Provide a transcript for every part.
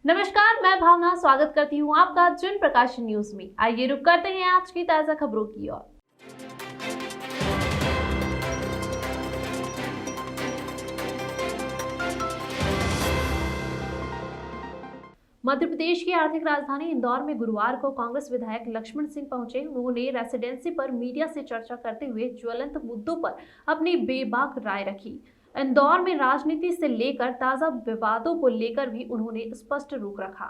नमस्कार, मैं भावना स्वागत करती हूँ आपका जन प्रकाश न्यूज में। आइए रुक करते हैं आज की ताजा खबरों की ओर। मध्य प्रदेश की आर्थिक राजधानी इंदौर में गुरुवार को कांग्रेस विधायक लक्ष्मण सिंह पहुंचे। उन्होंने रेसिडेंसी पर मीडिया से चर्चा करते हुए ज्वलंत मुद्दों पर अपनी बेबाक राय रखी। इंदौर में राजनीति से लेकर ताजा विवादों को लेकर भी उन्होंने स्पष्ट रुख रखा।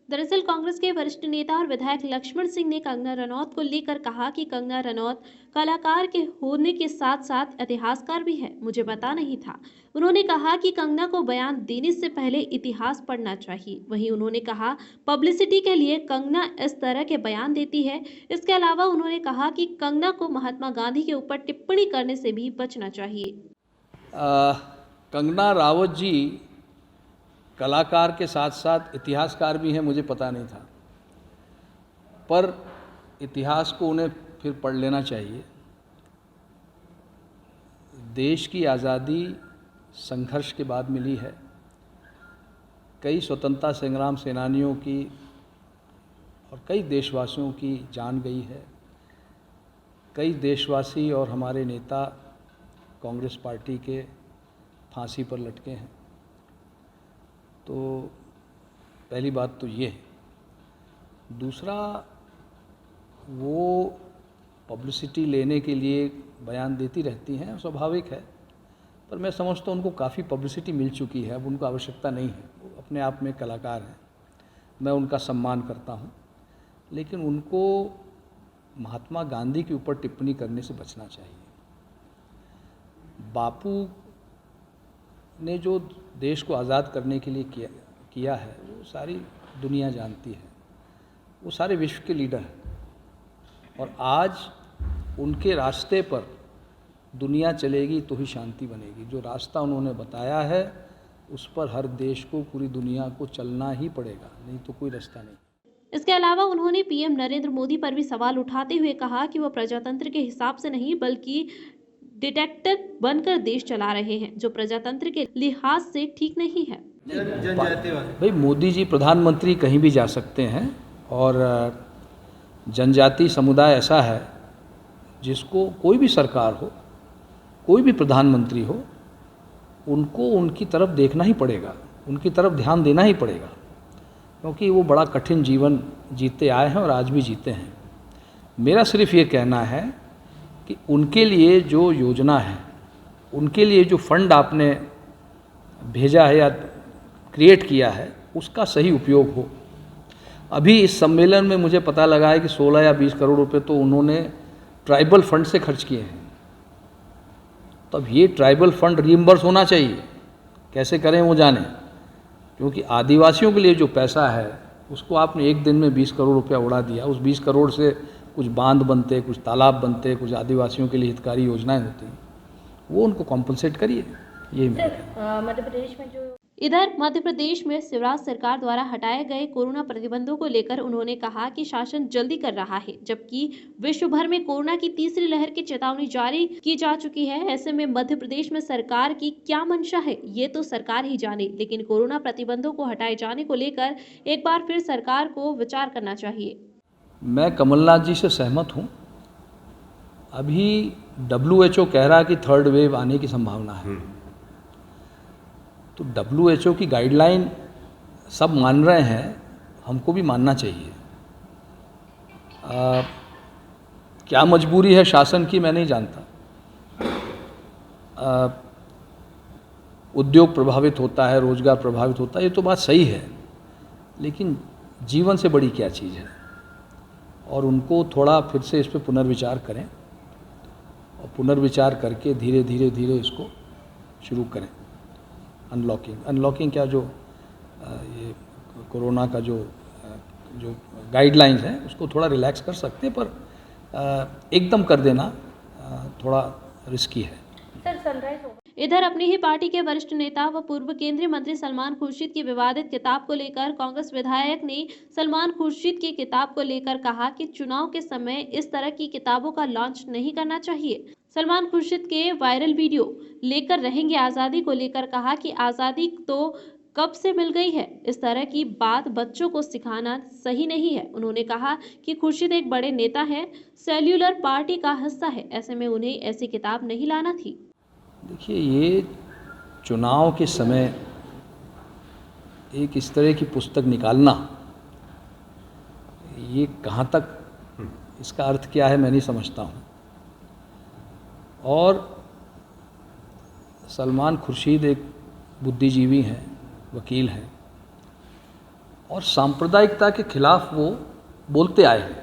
दरअसल कांग्रेस के वरिष्ठ नेता और विधायक लक्ष्मण सिंह ने कंगना रनौत को लेकर कहा कि कंगना रनौत कलाकार के होने के साथ साथ इतिहासकार भी है, मुझे पता नहीं था। उन्होंने कहा कि कंगना को बयान देने से पहले इतिहास पढ़ना चाहिए। वहीं उन्होंने कहा पब्लिसिटी के लिए कंगना इस तरह के बयान देती है। इसके अलावा उन्होंने कहा कि कंगना को महात्मा गांधी के ऊपर टिप्पणी करने से भी बचना चाहिए। कंगना रावत जी कलाकार के साथ साथ इतिहासकार भी हैं, मुझे पता नहीं था, पर इतिहास को उन्हें फिर पढ़ लेना चाहिए। देश की आज़ादी संघर्ष के बाद मिली है। कई स्वतंत्रता संग्राम सेनानियों की और कई देशवासियों की जान गई है। कई देशवासी और हमारे नेता कांग्रेस पार्टी के फांसी पर लटके हैं। तो पहली बात तो ये है। दूसरा, वो पब्लिसिटी लेने के लिए बयान देती रहती हैं, स्वाभाविक है, पर मैं समझता हूँ उनको काफ़ी पब्लिसिटी मिल चुकी है, अब उनको आवश्यकता नहीं है। वो अपने आप में कलाकार हैं, मैं उनका सम्मान करता हूँ, लेकिन उनको महात्मा गांधी के ऊपर टिप्पणी करने से बचना चाहिए। बापू ने जो देश को आज़ाद करने के लिए किया है, वो सारी दुनिया जानती है। वो सारे विश्व के लीडर हैं और आज उनके रास्ते पर दुनिया चलेगी तो ही शांति बनेगी। जो रास्ता उन्होंने बताया है उस पर हर देश को, पूरी दुनिया को चलना ही पड़ेगा, नहीं तो कोई रास्ता नहीं। इसके अलावा उन्होंने पीएम नरेंद्र मोदी पर भी सवाल उठाते हुए कहा कि वह प्रजातंत्र के हिसाब से नहीं बल्कि डिटेक्टर बनकर देश चला रहे हैं, जो प्रजातंत्र के लिहाज से ठीक नहीं है। भाई, मोदी जी प्रधानमंत्री कहीं भी जा सकते हैं और जनजाति समुदाय ऐसा है जिसको कोई भी सरकार हो, कोई भी प्रधानमंत्री हो, उनको उनकी तरफ देखना ही पड़ेगा, उनकी तरफ ध्यान देना ही पड़ेगा, क्योंकि वो बड़ा कठिन जीवन जीते आए हैं और आज भी जीते हैं। मेरा सिर्फ ये कहना है कि उनके लिए जो योजना है, उनके लिए जो फंड आपने भेजा है या क्रिएट किया है, उसका सही उपयोग हो। अभी इस सम्मेलन में मुझे पता लगा है कि 16 या 20 करोड़ रुपए तो उन्होंने ट्राइबल फंड से खर्च किए हैं। तो अब ये ट्राइबल फंड रीइंबर्स होना चाहिए। कैसे करें वो जानें, क्योंकि आदिवासियों के लिए जो पैसा है उसको आपने एक दिन में 20 करोड़ रुपया उड़ा दिया। उस 20 करोड़ से कुछ बांध बनते, कुछ तालाब बनते, कुछ आदिवासियों के लिए हितकारी योजनाएं होती हैं, वो उनको कॉम्पनसेट करिए। यही मध्य प्रदेश में जो मध्य प्रदेश में शिवराज सरकार द्वारा हटाए गए कोरोना प्रतिबंधों को लेकर उन्होंने कहा कि शासन जल्दी कर रहा है, जबकि विश्व भर में कोरोना की तीसरी लहर की चेतावनी जारी की जा चुकी है। ऐसे में मध्य प्रदेश में सरकार की क्या मंशा है ये तो सरकार ही जाने, लेकिन कोरोना प्रतिबंधों को हटाए जाने को लेकर एक बार फिर सरकार को विचार करना चाहिए। मैं कमलनाथ जी से सहमत हूँ। अभी WHO कह रहा है कि थर्ड वेव आने की संभावना है, तो WHO की गाइडलाइन सब मान रहे हैं, हमको भी मानना चाहिए। क्या मजबूरी है शासन की, मैं नहीं जानता। उद्योग प्रभावित होता है, रोजगार प्रभावित होता है, ये तो बात सही है, लेकिन जीवन से बड़ी क्या चीज़ है। और उनको थोड़ा फिर से इस पर पुनर्विचार करें और पुनर्विचार करके धीरे धीरे धीरे इसको शुरू करें। अनलॉकिंग क्या, जो ये कोरोना का जो गाइडलाइंस हैं उसको थोड़ा रिलैक्स कर सकते हैं, पर एकदम कर देना थोड़ा रिस्की है। इधर अपनी ही पार्टी के वरिष्ठ नेता व पूर्व केंद्रीय मंत्री सलमान खुर्शीद की विवादित किताब को लेकर कांग्रेस विधायक ने सलमान खुर्शीद की किताब को लेकर कहा कि चुनाव के समय इस तरह की किताबों का लॉन्च नहीं करना चाहिए। सलमान खुर्शीद के वायरल वीडियो लेकर रहेंगे आजादी को लेकर कहा कि आजादी तो कब से मिल गई है। इस तरह की बात बच्चों को सिखाना सही नहीं है। उन्होंने कहा कि खुर्शीद एक बड़े नेता हैं, सेल्यूलर पार्टी का हिस्सा है, ऐसे में उन्हें ऐसी किताब नहीं लाना थी। देखिए, ये चुनाव के समय एक इस तरह की पुस्तक निकालना, ये कहाँ तक, इसका अर्थ क्या है मैं नहीं समझता हूँ। और सलमान खुर्शीद एक बुद्धिजीवी हैं, वकील हैं, और सांप्रदायिकता के खिलाफ वो बोलते आए हैं।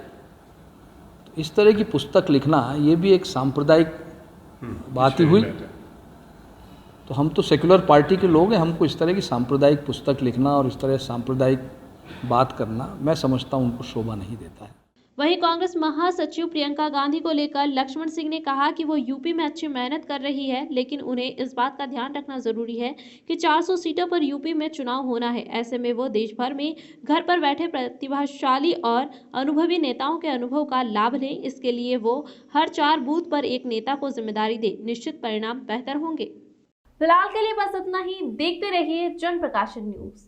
तो इस तरह की पुस्तक लिखना, ये भी एक सांप्रदायिक बात ही हुई। तो हम तो सेक्युलर पार्टी के लोग हैं, हमको इस तरह की सांप्रदायिक पुस्तक लिखना और इस तरह सांप्रदायिक बात करना, मैं समझता हूँ उनको शोभा नहीं देता है। वहीं कांग्रेस महासचिव प्रियंका गांधी को लेकर लक्ष्मण सिंह ने कहा कि वो यूपी में अच्छी मेहनत कर रही है, लेकिन उन्हें इस बात का ध्यान रखना जरूरी है कि 400 सीटों पर यूपी में चुनाव होना है। ऐसे में वो देश भर में घर पर बैठे प्रतिभाशाली और अनुभवी नेताओं के अनुभव का लाभ लें। इसके लिए वो हर 4 बूथ पर एक नेता को जिम्मेदारी दे, निश्चित परिणाम बेहतर होंगे। फिलहाल के लिए बस इतना ही। देखते रहिए जन प्रकाशन न्यूज।